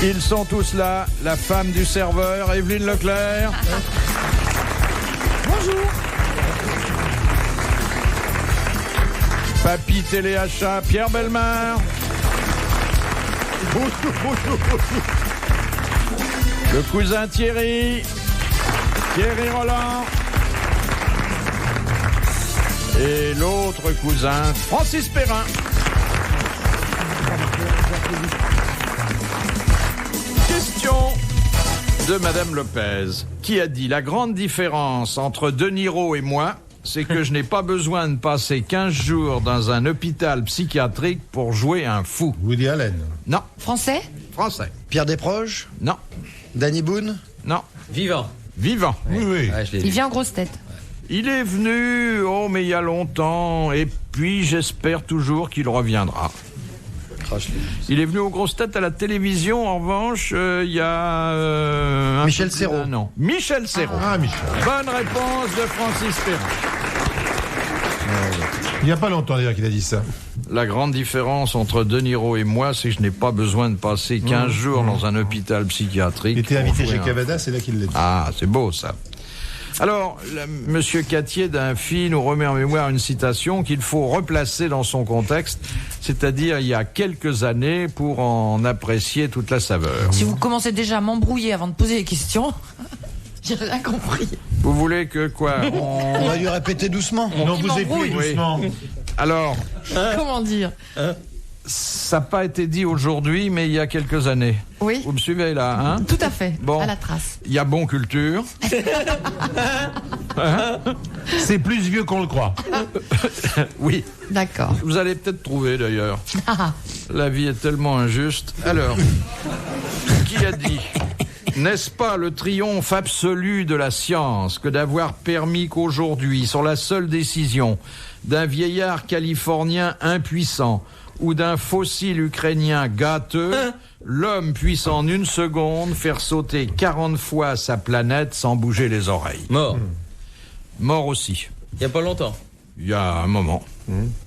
Ils sont tous là. La femme du serveur, Evelyne Leclerc. Bonjour. Papy téléachat, Pierre Bellemare. Le cousin Thierry Roland. Et l'autre cousin, Francis Perrin. Question de Madame Lopez, qui a dit: la grande différence entre De Niro et moi, c'est que je n'ai pas besoin de passer 15 jours dans un hôpital psychiatrique pour jouer un fou. Woody Allen. Non. Français? Français. Pierre Desproges? Non. Danny Boone? Non. Vivant. Vivant. Oui, oui. Ouais, je l'ai Il vu. vient en grosse tête. Il est venu, mais il y a longtemps, et puis j'espère toujours qu'il reviendra. Il est venu aux grosses têtes à la télévision, en revanche, il y a... Michel Serrault. Non. Michel Serrault. Ah, Michel. Bonne réponse de Francis Perrin. Il n'y a pas longtemps d'ailleurs qu'il a dit ça. La grande différence entre De Niro et moi, c'est que je n'ai pas besoin de passer 15 jours dans un hôpital psychiatrique. Il était pour invité jouer chez un- Cavada, c'est là qu'il l'a dit. Ah, c'est beau ça. Alors, Monsieur Cattier d'Infi nous remet en mémoire une citation qu'il faut replacer dans son contexte, c'est-à-dire il y a quelques années, pour en apprécier toute la saveur. Si vous commencez déjà à m'embrouiller avant de poser les questions, j'ai rien compris. Vous voulez que quoi On va lui répéter doucement. Non, qui vous m'embrouille. écoutez doucement. Alors, Comment dire? ça n'a pas été dit aujourd'hui, mais il y a quelques années. Oui, Vous me suivez là, hein? tout à fait. Bon. À la trace. Il y a Bon Culture. C'est plus vieux qu'on le croit. Oui, D'accord. vous allez peut-être trouver d'ailleurs. La vie est tellement injuste. Alors, qui a dit: n'est-ce pas le triomphe absolu de la science que d'avoir permis qu'aujourd'hui, sur la seule décision d'un vieillard californien impuissant ou d'un fossile ukrainien gâteux, l'homme puisse en une seconde faire sauter 40 fois sa planète sans bouger les oreilles? Mort. Mort aussi. Il y a pas longtemps. Il y a un moment.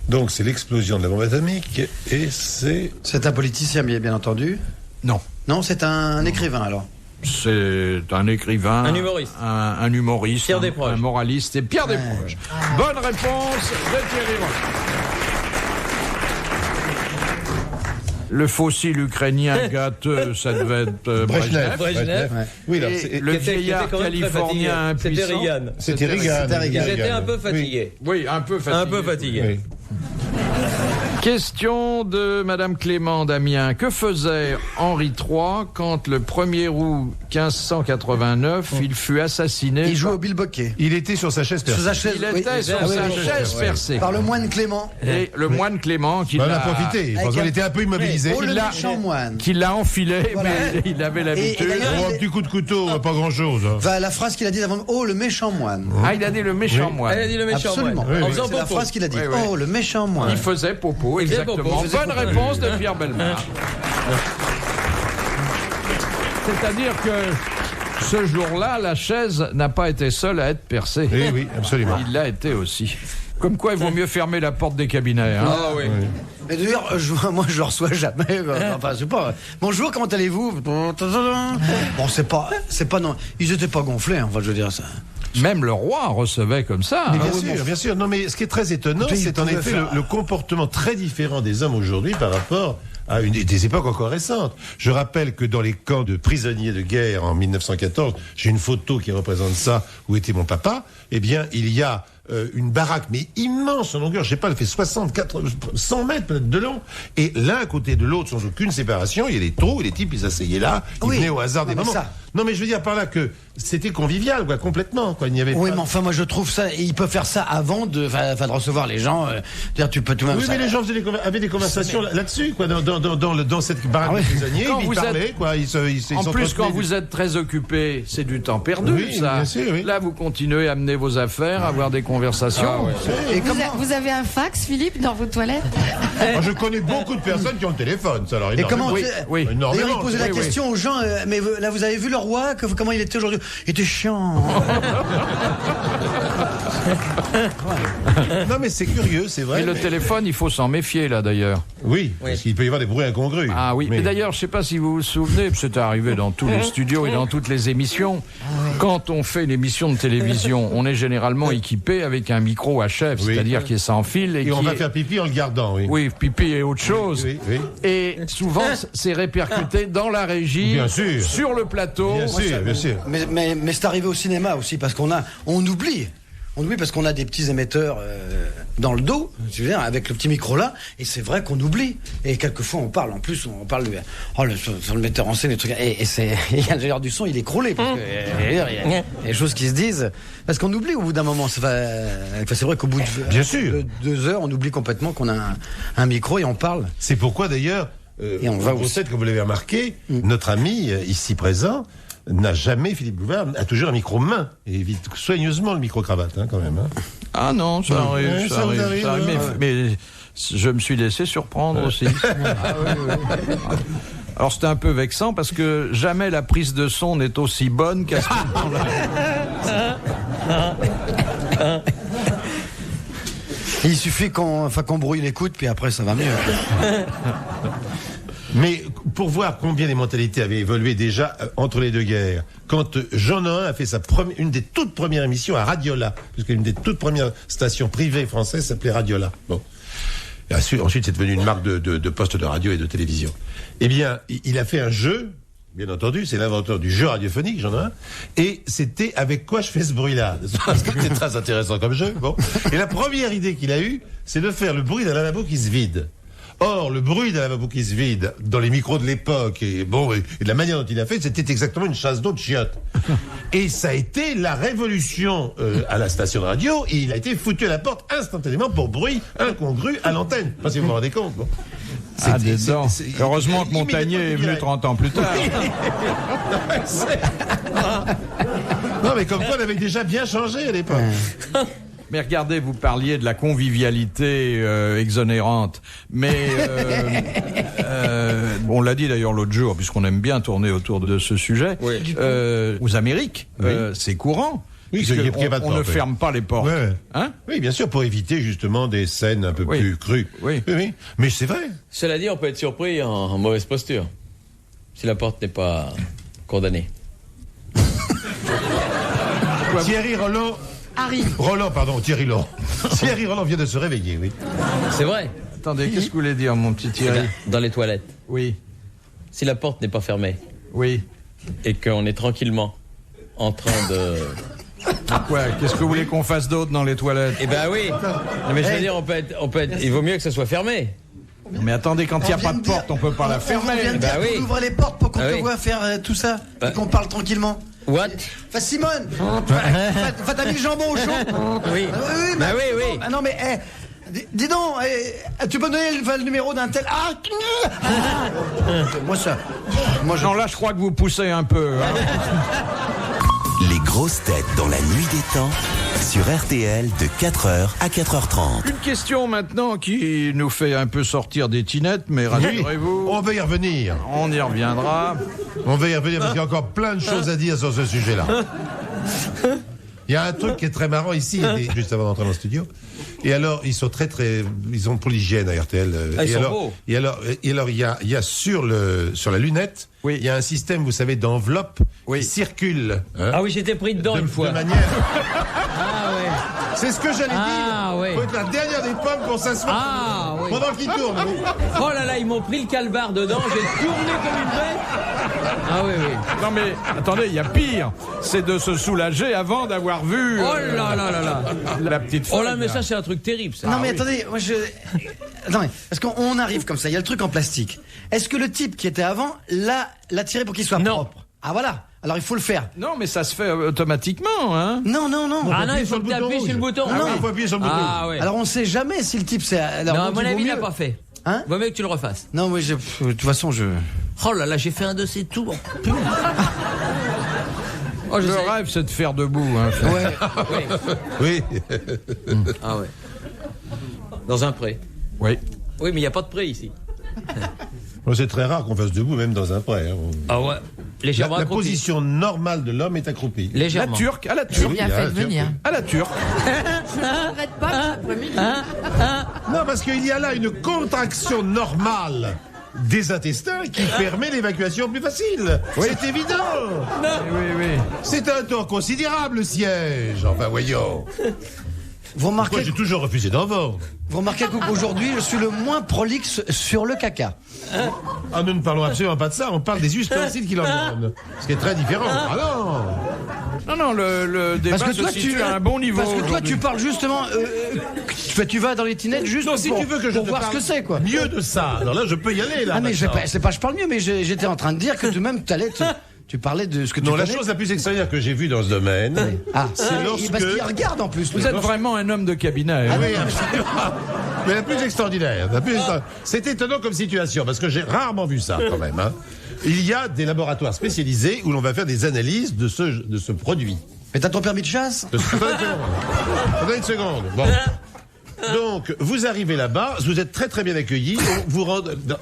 Donc c'est l'explosion de la bombe atomique et c'est... C'est un politicien, bien entendu. Non. Non, c'est un écrivain alors. C'est un écrivain. Un humoriste. Un humoriste. Pierre Desproges. Un moraliste. Et Pierre Desproges. Bonne réponse de Thierry Roland. Le fossile ukrainien gâteux, ça devait être Brejnev. Brejnev. Ouais. Oui, alors, Et c'est- le Qui était vieillard quand même très californien fatigué. C'était impuissant. Reagan. c'était Reagan. C'était Reagan. Ils étaient un peu fatigués. Oui, un peu fatigué. Un peu fatigués. Oui. Question de Madame Clément d'Amiens. Que faisait Henri III quand le 1er août 1589, il fut assassiné? Il joue au bilboquet. Il était sur sa chaise Sur percée. sa chaise. Il oui. était sur Ah oui, sa oui, oui. chaise percée. Par le moine Clément. Et le moine Clément qui Ben, on l'a a profité, parce Avec qu'on un- était un peu immobilisé. Oh, le Il l'a- méchant moine. qui l'a enfilé, Voilà. mais il avait l'habitude. Et d'ailleurs, Oh, un petit coup de couteau, pas grand-chose. Hein. Enfin, la phrase qu'il a dit avant, oh le méchant moine. Ah, il a dit le méchant Oui. moine. Elle a dit le méchant. Absolument. ouais. En Oui, faisant C'est la popo. phrase qu'il a dit. Oui, oui. Oh le méchant Il moine. faisait popo, Il faisait exactement. popo, il faisait Bonne popo. réponse de Pierre Bellemare. C'est-à-dire que ce jour-là, la chaise n'a pas été seule à être percée. Oui, oui, absolument. Il l'a été aussi. Comme quoi, il vaut mieux fermer la porte des cabinets. Hein. Ah oui. Mais d'ailleurs, moi je le reçois jamais. Enfin, je sais pas. Bonjour, comment allez-vous? Bon, c'est pas non. Ils étaient pas gonflés. Enfin, je veux dire ça. Même le roi recevait comme ça. Mais hein. bien sûr, bien sûr. Non, mais ce qui est très étonnant, Écoutez, c'est en il effet pouvait faire- le comportement très différent des hommes aujourd'hui par rapport à des époques encore récentes. Je rappelle que dans les camps de prisonniers de guerre en 1914, j'ai une photo qui représente ça, où était mon papa. Eh bien, il y a une baraque, mais immense en longueur, je sais pas, elle fait 60, 80, 100 mètres peut-être de long, et l'un à côté de l'autre, sans aucune séparation, il y a des trous, et les types, ils s'asseyaient là, ils Oui. venaient au hasard des Non, mais moments. ça- Non, mais je veux dire par là que c'était convivial, quoi, complètement, quoi. Il n'y avait Oui, pas... mais enfin, moi je trouve ça. Il peut faire ça avant de recevoir les gens. Dire, tu peux tout même. Oui, ça- mais les gens avaient des conversations là-dessus, quoi, dans cette baraque Ah oui. de prisonniers, Quand ils vous parlaient, êtes- quoi, ils En plus, quand s'entretenaient. vous êtes très occupé, c'est du temps perdu, Oui, ça. bien sûr, oui. Là, vous continuez à amener vos affaires, à avoir des conversations. Et Vous, comment, vous avez un fax, Philippe, dans vos toilettes? Moi, je connais beaucoup de personnes qui ont le téléphone, ça, alors et comment énormément. Oui, tu sais, oui. Énormément. D'ailleurs, il posait la Oui, oui. question aux gens. Mais là, vous avez vu le roi comment il était aujourd'hui? Il était chiant. Non, mais c'est curieux, c'est vrai. Et le téléphone, il faut s'en méfier, là, d'ailleurs. Oui, parce qu'il peut y avoir des bruits incongrus. Ah oui, Mais et d'ailleurs, je ne sais pas si vous vous souvenez, c'est arrivé dans tous les studios et dans toutes les émissions, quand on fait une émission de télévision, on est généralement équipé avec un micro HF, Oui. c'est-à-dire qui est sans fil. Et qui on va est- faire pipi en le gardant, oui. Oui, pipi et autre chose. Oui, oui. Et souvent, c'est répercuté dans la régie, Bien sûr. sur le plateau. Bien sûr, bien sûr. Mais c'est arrivé au cinéma aussi parce on oublie. On oublie parce qu'on a des petits émetteurs dans le dos, je veux dire, avec le petit micro là, et c'est vrai qu'on oublie. Et quelquefois on parle, en plus on parle sur le metteur en scène, les trucs, et c'est, il y a l'ingénieur du son, il est crôlé, parce que il y a des choses qui se disent, parce qu'on oublie au bout d'un moment. C'est vrai qu'au bout de Bien sûr. 2 heures, on oublie complètement qu'on a un micro et on parle. C'est pourquoi d'ailleurs, Et on va aussi. comme vous l'avez remarqué, notre ami ici présent n'a jamais, Philippe Bouvard, a toujours un micro main et évite soigneusement le micro-cravate, quand même. Hein. Ah non, ça arrive, Ouais, ça ça vous arrive, arrive, ça arrive, ouais. mais je me suis laissé surprendre aussi. Alors c'était un peu vexant parce que jamais la prise de son n'est aussi bonne qu'à ce moment-là. Il suffit qu'on brouille l'écoute, puis après ça va mieux. Mais pour voir combien les mentalités avaient évolué déjà entre les deux guerres, quand Jean Nohain a fait une des toutes premières émissions à Radiola, puisqu'une des toutes premières stations privées françaises s'appelait Radiola. Bon. Et ensuite, c'est devenu une marque de postes de radio et de télévision. Eh bien, il a fait un jeu, bien entendu, c'est l'inventeur du jeu radiophonique, Jean Nohain, et c'était avec quoi je fais ce bruit-là. C'était très intéressant comme jeu. Bon. Et la première idée qu'il a eue, c'est de faire le bruit d'un lavabo qui se vide. Or, le bruit d'un lavabo qui se vide, dans les micros de l'époque, et de la manière dont il a fait, c'était exactement une chasse d'eau de chiottes. Et ça a été la révolution à la station de radio, et il a été foutu à la porte instantanément pour bruit incongru à l'antenne. Je sais pas si vous vous rendez compte. Bon. Ah, dis donc. Heureusement que Montagnier est venu direct. 30 ans plus tard. Non, mais comme quoi, on avait déjà bien changé à l'époque. Mais regardez, vous parliez de la convivialité exonérante. Mais on l'a dit d'ailleurs l'autre jour, puisqu'on aime bien tourner autour de ce sujet. Oui. Aux Amériques, c'est courant. Oui, puisque il y a pas de on porte, ne oui. ferme pas les portes. Ouais. Hein? Oui, bien sûr, pour éviter justement des scènes un peu Oui. plus crues. Oui. Mais c'est vrai. Cela dit, on peut être surpris en mauvaise posture. Si la porte n'est pas condamnée. Thierry Roland. Thierry Laurent. Thierry Roland vient de se réveiller, oui. C'est vrai. Attendez, qu'est-ce que vous voulez dire, mon petit Thierry? Dans les toilettes. Oui, Si la porte n'est pas fermée oui. et qu'on est tranquillement en train de... Quoi? Qu'est-ce que vous voulez qu'on fasse d'autre dans les toilettes? Eh ben oui. Non, mais je veux dire, on peut être. Il vaut mieux que ça soit fermé. Mais attendez, quand il n'y a pas de porte, on peut pas la On vient fermer. de dire Bah oui. qu'on ouvre les portes pour qu'on Ah te oui. voit faire tout ça, Bah. et qu'on parle tranquillement. What? Enfin, Simone, t'as mis le jambon au chaud. Oui. Oui, Bah oui. Ah non, mais dis donc, tu peux donner le numéro d'un tel. Moi ça. Non, là, je crois que vous poussez un peu. Hein. Les grosses têtes dans la nuit des temps sur RTL de 4h à 4h30. Une question maintenant qui nous fait un peu sortir des tinettes, mais rassurez-vous, On va y revenir. on y reviendra. On va y revenir parce qu'il y a encore plein de choses à dire sur ce sujet-là. Il y a un truc qui est très marrant ici, juste avant d'entrer dans le studio. Et alors, ils sont ils ont pour l'hygiène à RTL. Ah, ils et sont alors, beaux. et alors, il y a sur la lunette, Oui. il y a un système, vous savez, d'enveloppe Oui. qui circule. Hein, Ah oui, j'étais pris dedans une fois. De manière. Ah ouais. C'est ce que j'allais Ah, dire. ouais. Faut être la dernière des pommes pour s'asseoir. Ah oui. Pendant qu'il tourne. Oui. Oh là là, ils m'ont pris le calbar dedans, j'ai tourné comme une bête. Ah oui. Non mais attendez, il y a pire, c'est de se soulager avant d'avoir vu Oh là là là là. la petite feuille. Oh là, mais ça c'est un truc terrible ça. Non mais attendez, moi attendez, parce qu'on arrive comme ça, il y a le truc en plastique. Est-ce que le type qui était avant l'a tiré pour qu'il soit Non. propre? Ah voilà. Alors il faut le faire. Non mais ça se fait automatiquement, hein. Non. Ah non, il faut sur le que tu appuies bouton sur le rouge. bouton. Ah oui, il faut appuyer sur le bouton. Ah ouais. Alors on sait jamais si le type c'est. Alors, Non, à donc, mon il vaut avis, il mieux- l'a pas fait. Hein? Vaut mieux que tu le refasses. Non, moi de toute façon je. Oh là là, j'ai fait un dossier tout. Oh, je Le sais. rêve, c'est de faire debout. Hein. Oui. Oui. Ah ouais. Dans un pré. Oui. Oui, mais il n'y a pas de pré ici. Bon, c'est très rare qu'on fasse debout, même dans un prêt. Hein. Ah ouais. Légèrement la accroupi. position normale de l'homme est accroupie. La Légèrement. turque, à la J'ai turque. bien fait de venir. À la turque. Arrête pas cet après-midi. Non, parce qu'il y a là une contraction normale des intestins qui permet l'évacuation plus facile. C'est évident. Oui. C'est un temps considérable, le siège. Enfin, voyons. Vous Moi, remarquez, j'ai toujours refusé d'en vendre. vous remarquez qu'aujourd'hui, je suis le moins prolixe sur le caca. Ah, nous ne parlons absolument pas de ça. On parle des ustensiles qui l'environnent. Ce qui est très différent. Ah non. Non, le débat Parce que toi, se situe à un bon niveau. Parce que toi, aujourd'hui. tu parles justement. Tu vas dans les tinettes juste Non, si pour, tu veux que je pour te voir parle ce que c'est, quoi. mieux de ça. Alors là, je peux y aller, là. Ah, mais maintenant. c'est pas, je parle mieux, mais j'étais en train de dire que toi-même, tu parlais de ce que tu Non, la connais. chose la plus extraordinaire que j'ai vue dans ce domaine, c'est lorsque... Parce qu'il regarde en plus. Vous êtes vraiment un homme de cabinet. hein. Oui, absolument. Mais la plus extraordinaire. C'est étonnant comme situation, parce que j'ai rarement vu ça, quand même. Hein. Il y a des laboratoires spécialisés où l'on va faire des analyses de ce produit. Mais t'as ton permis de chasse? Attendez une seconde. Bon. Donc, vous arrivez là-bas, vous êtes très très bien accueillis.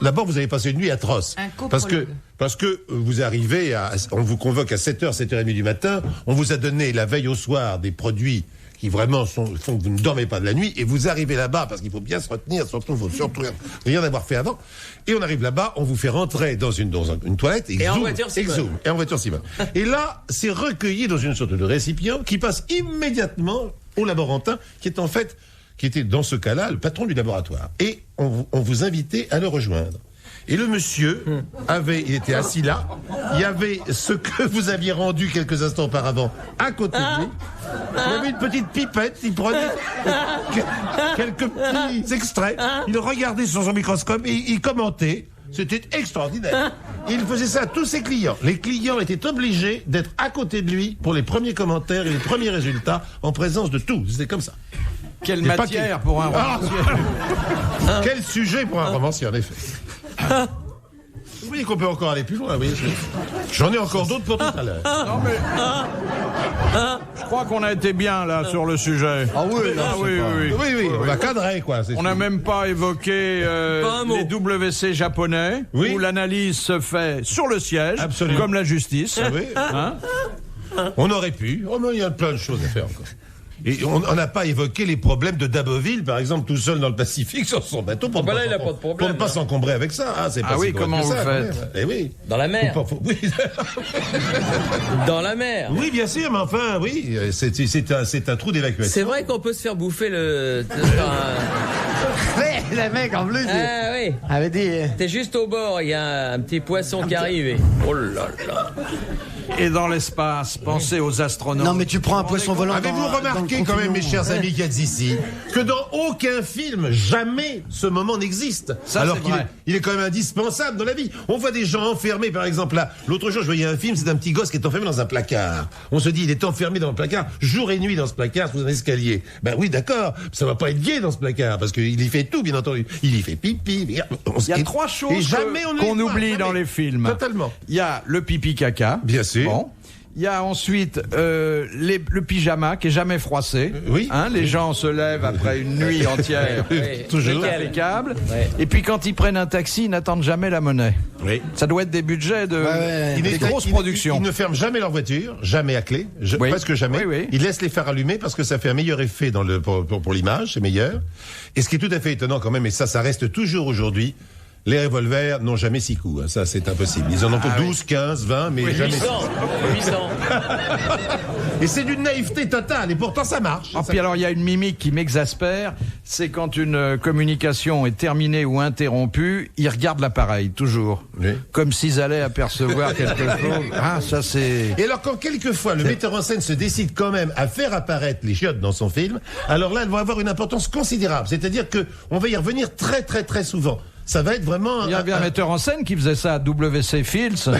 D'abord, vous avez passé une nuit atroce. Un coprologue. Parce que vous arrivez, on vous convoque à 7h, 7h30 du matin, on vous a donné la veille au soir des produits qui vraiment font que vous ne dormez pas de la nuit, et vous arrivez là-bas, parce qu'il faut bien se retenir, surtout, il faut surtout rien avoir fait avant, et on arrive là-bas, on vous fait rentrer dans une toilette, et en zoom, voiture Simone. et en voiture Simone. Et là, c'est recueilli dans une sorte de récipient qui passe immédiatement au laborantin, qui était dans ce cas-là le patron du laboratoire. Et on vous invitait à le rejoindre. Et le monsieur il était assis là, il y avait ce que vous aviez rendu quelques instants auparavant à côté de lui. Il avait une petite pipette, il prenait quelques petits extraits, il regardait sur son microscope et il commentait. C'était extraordinaire. Et il faisait ça à tous ses clients. Les clients étaient obligés d'être à côté de lui pour les premiers commentaires et les premiers résultats en présence de tous. C'était comme ça. Quelle Et pas matière pour un romancier. Quel sujet pour un romancier, en effet. Vous voyez qu'on peut encore aller plus loin, oui. J'en ai encore d'autres pour tout à l'heure. Non, mais... Je crois qu'on a été bien, là, sur le sujet. Ah oui, Oui, on va cadrer, quoi. On n'a même pas évoqué Pas un mot. les WC japonais, Oui. où l'analyse se fait sur le siège, Absolument. comme la justice. Ah oui. Hein? On aurait pu. Oh, mais il y a plein de choses à faire encore. Et on n'a pas évoqué les problèmes de Daboville, par exemple, tout seul dans le Pacifique sur son bateau pour, bah ne, là, il a pas de problème, pour ne pas hein. s'encombrer avec ça. Ah, c'est pas Ah si oui, correct comment que vous ça, faites? quand même. Eh oui. Dans la mer. Oui. Dans la mer. Oui, bien sûr, mais enfin, oui, c'est un trou d'évacuation. C'est vrai qu'on peut se faire bouffer le... Mais les mecs, en plus, Ah oui. avait dit. T'es juste au bord, il y a un petit poisson qui arrive. Oh là là. Et dans l'espace, pensez aux astronautes. Non, mais tu prends un poisson volant. Avez-vous dans remarqué le quand même, mes continuum. chers amis qui êtes ici, que dans aucun film, jamais ce moment n'existe. Ça, Alors c'est qu'il vrai. est, il est quand même indispensable dans la vie. On voit des gens enfermés, par exemple là. L'autre jour, je voyais un film, c'est un petit gosse qui est enfermé dans un placard. On se dit, il est enfermé dans le placard, jour et nuit dans ce placard, sous un escalier. Ben oui, d'accord, ça va pas être gai dans ce placard, parce qu'il y fait tout, bien entendu. Il y fait pipi. Il y a trois choses et jamais on ne les qu'on voit, oublie jamais. dans les films. Totalement. Il y a le pipi caca. Bien sûr. Bon. Il y a ensuite le pyjama qui est jamais froissé. Oui. Hein, les gens se lèvent après une nuit entière. Oui. Toujours. Nickel. Impeccable. Ouais. Et puis quand ils prennent un taxi, ils n'attendent jamais la monnaie. Oui. Ça doit être des budgets de Il des est- grosses il- productions. Ils ne ferment jamais leur voiture, jamais à clé, Oui. presque jamais. Oui, oui. Ils laissent les phares allumés parce que ça fait un meilleur effet pour l'image, c'est meilleur. Et ce qui est tout à fait étonnant quand même, et ça reste toujours aujourd'hui, les revolvers n'ont jamais 6 coups. Hein. Ça, c'est impossible. Ils en ont que 12, 15, 20, mais jamais 6. 800. Et c'est d'une naïveté totale, et pourtant ça marche. Ah, puis alors il y a une mimique qui m'exaspère, c'est quand une communication est terminée ou interrompue, ils regardent l'appareil, toujours. Oui. Comme s'ils allaient apercevoir quelque chose. Ah, ça c'est... Et alors quand quelquefois le metteur en scène se décide quand même à faire apparaître les chiottes dans son film, alors là elles vont avoir une importance considérable. C'est-à-dire que on va y revenir très très très souvent. Ça va être vraiment... Il y avait un metteur en scène qui faisait ça à WC Fields.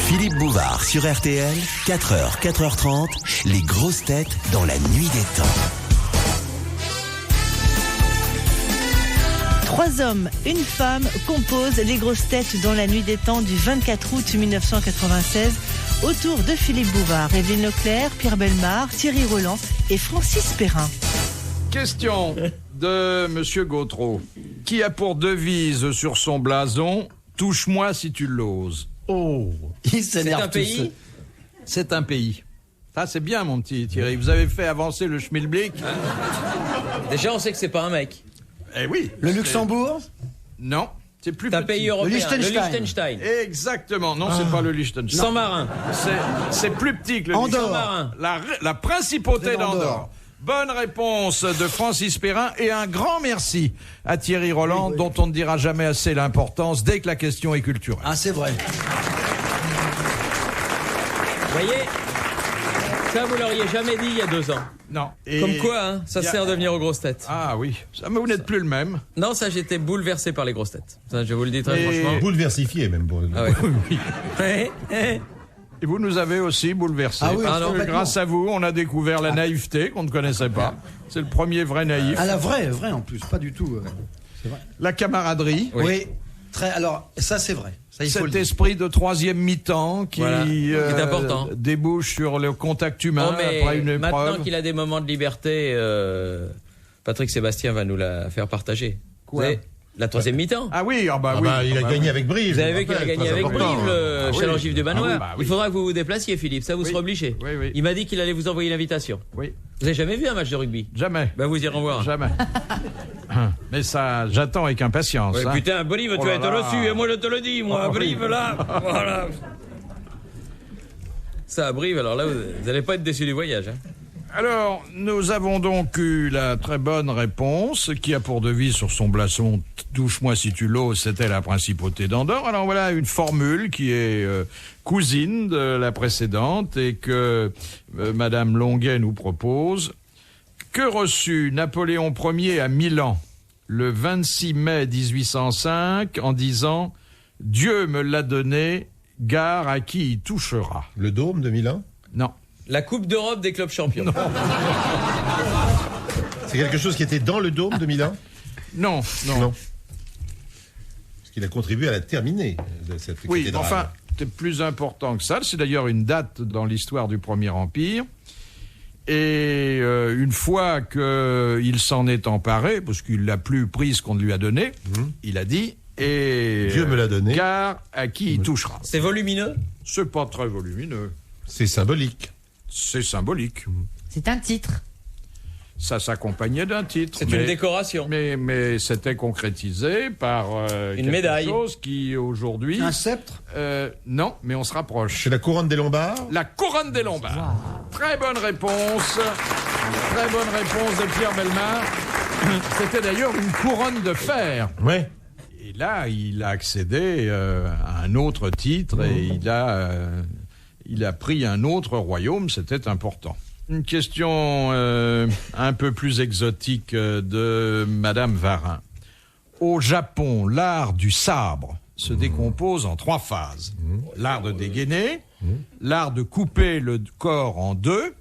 Philippe Bouvard sur RTL, 4h, 4h30, les grosses têtes dans la nuit des temps. 3 hommes, une femme composent les grosses têtes dans la nuit des temps du 24 août 1996 autour de Philippe Bouvard, Evelyne Leclerc, Pierre Bellemare, Thierry Roland et Francis Perrin. Question de Monsieur Gautreau, qui a pour devise sur son blason « Touche-moi si tu l'oses ». Oh. Ils C'est s'énervent un tous. pays. C'est un pays. Ça, c'est bien, mon petit Thierry. Vous avez fait avancer le schmilblick. Déjà, on sait que c'est pas un mec. Eh oui. Le Luxembourg. Non, c'est plus C'est un petit. pays européen. Liechtenstein. Liechtenstein. Exactement. Non, c'est pas le Liechtenstein. Sans marin. C'est plus petit que le Andorre. Liechtenstein. La principauté Andorre. d'Andorre. Bonne réponse de Francis Perrin et un grand merci à Thierry Roland, dont on ne dira jamais assez l'importance dès que la question est culturelle. Ah, c'est vrai. Vous voyez, ça, vous l'auriez jamais dit il y a 2 ans. Non. Comme quoi, hein, ça y a- sert de venir aux grosses têtes. Ah oui, ça, mais vous n'êtes plus le même. Non, ça, j'étais bouleversé par les grosses têtes. Ça, je vous le dis très Et- franchement. Bouleversifié même. Pour... Ah ouais. Et vous nous avez aussi bouleversés. Ah oui, parce que complètement. grâce à vous, on a découvert la naïveté qu'on ne connaissait pas. C'est le premier vrai naïf. Ah, la vraie en plus, pas du tout. La camaraderie. Oui. Très. Alors, ça, c'est vrai. Ça, il faut le Cet dire. esprit de troisième mi-temps qui, Voilà, qui est important. débouche sur le contact humain Oh, mais après une maintenant épreuve. qu'il a des moments de liberté, Patrick Sébastien va nous la faire partager. Quoi Vous savez, la troisième mi-temps. Ah oui, ah bah Ah oui. bah, il a Ah bah gagné oui. avec Brive. Vous avez je vu qu'il a rappelle, gagné très avec important. Brive, le Ah oui. Challenge Yves de Manoir. Ah oui, bah oui. Il faudra que vous vous déplaciez, Philippe. Ça, vous serez obligé. Oui, oui. Il m'a dit qu'il allait vous envoyer l'invitation. Oui, Vous avez jamais vu un match de rugby? jamais. Ben, vous irez en voir. Jamais. Mais ça, j'attends avec impatience. Ouais, hein. putain, Brive, Oh tu là vas être là. reçu, et moi je te le dis, moi, Oh, oui. Brive, là, voilà. Ça, à Brive, alors là, vous n'allez pas être déçu du voyage. Hein. Alors, nous avons donc eu la très bonne réponse qui a pour devise sur son blason « Touche-moi si tu l'oses », c'était la principauté d'Andorre. Alors voilà une formule qui est cousine de la précédente et que Madame Longuet nous propose. Que reçut Napoléon Ier à Milan le 26 mai 1805 en disant « Dieu me l'a donné, gare à qui il touchera Le dôme de Milan ». Non. La Coupe d'Europe des clubs champions. C'est quelque chose qui était dans le dôme de Milan. Non, non. Non. Parce qu'il a contribué à la terminer, cette Oui, cathédrale. enfin, c'est plus important que ça. C'est d'ailleurs une date dans l'histoire du Premier Empire. Et une fois qu'il s'en est emparé, parce qu'il l'a plus prise qu'on lui a donné, il a dit et Dieu me l'a donné. Gare à qui il touchera. C'est volumineux. C'est pas très volumineux. C'est symbolique. C'est symbolique. C'est un titre. Ça s'accompagnait d'un titre. C'est une décoration. Mais c'était concrétisé par Une quelque médaille. chose qui aujourd'hui. Un sceptre. Non, mais on se rapproche. C'est la couronne des Lombards. La couronne des Lombards. Très bonne réponse. Très bonne réponse de Pierre Bellemare. C'était d'ailleurs une couronne de fer. Ouais. Et là, il a accédé à un autre titre et il a pris un autre royaume. C'était important. Une question un peu plus exotique de Madame Varin. Au Japon, l'art du sabre se décompose en 3 phases. L'art de dégainer, l'art de couper le corps en 2,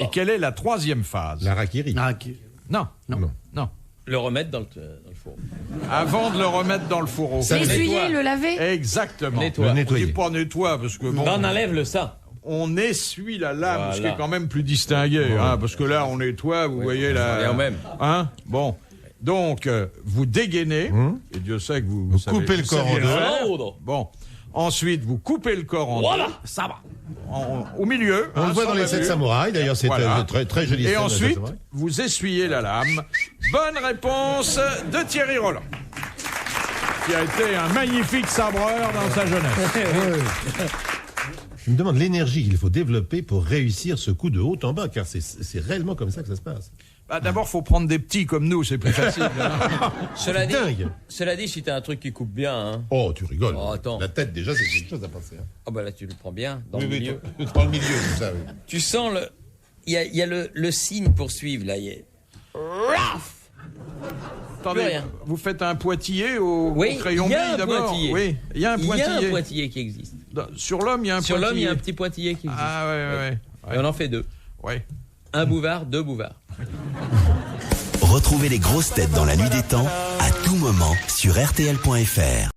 et quelle est la 3e phase? L'harakiri. Ah, Non, Non. non. Le remettre dans le four. Avant de le remettre dans le fourreau. Ça, L'essuyer, le laver. Exactement. Nettoie. Le On nettoyer. dit pas nettoie, parce que bon, Non, on enlève le ça. on essuie la lame, Voilà. ce qui est quand même plus distingué, hein, parce que là, on nettoie, vous voyez ça revient la... au même. Hein? Bon. Donc, vous dégainez, et Dieu sait que vous savez- coupez le vous corps en saviez le deux. faire. Ordre. Bon. Ensuite, vous coupez le corps en Voilà, deux. ça va. Au milieu. On le voit dans les 7 samouraïs, d'ailleurs, c'est Voilà. un très, très joli Et scène dans les ensuite, Sept Samouraïs. vous essuyez la lame. Bonne réponse de Thierry Roland, qui a été un magnifique sabreur dans sa jeunesse. Je me demande l'énergie qu'il faut développer pour réussir ce coup de haut en bas, car c'est réellement comme ça que ça se passe. Bah, d'abord, faut prendre des petits comme nous, c'est plus facile. hein. Cela dit, Dingue. si t'as un truc qui coupe bien, hein. Oh, tu rigoles. Oh, attends. La tête, déjà, c'est quelque chose à penser. Hein. Ah bah là, tu le prends bien dans Oui, le oui, milieu. dans le milieu, tout ça, oui. Tu sens le. Il y a le signe pour suivre là. Attendez, rien. vous faites un pointillé au Oui, crayon il y a bille un d'abord. pointillé. Oui, il y a un Il y a pointillé. un pointillé qui existe. Sur l'homme, il y a un Sur pointillé. l'homme, il y a un petit pointillé qui existe. Ah ouais. Et on en fait 2. Ouais. Un bouvard, 2 bouvards. Retrouvez les grosses têtes dans la nuit des temps à tout moment sur RTL.fr.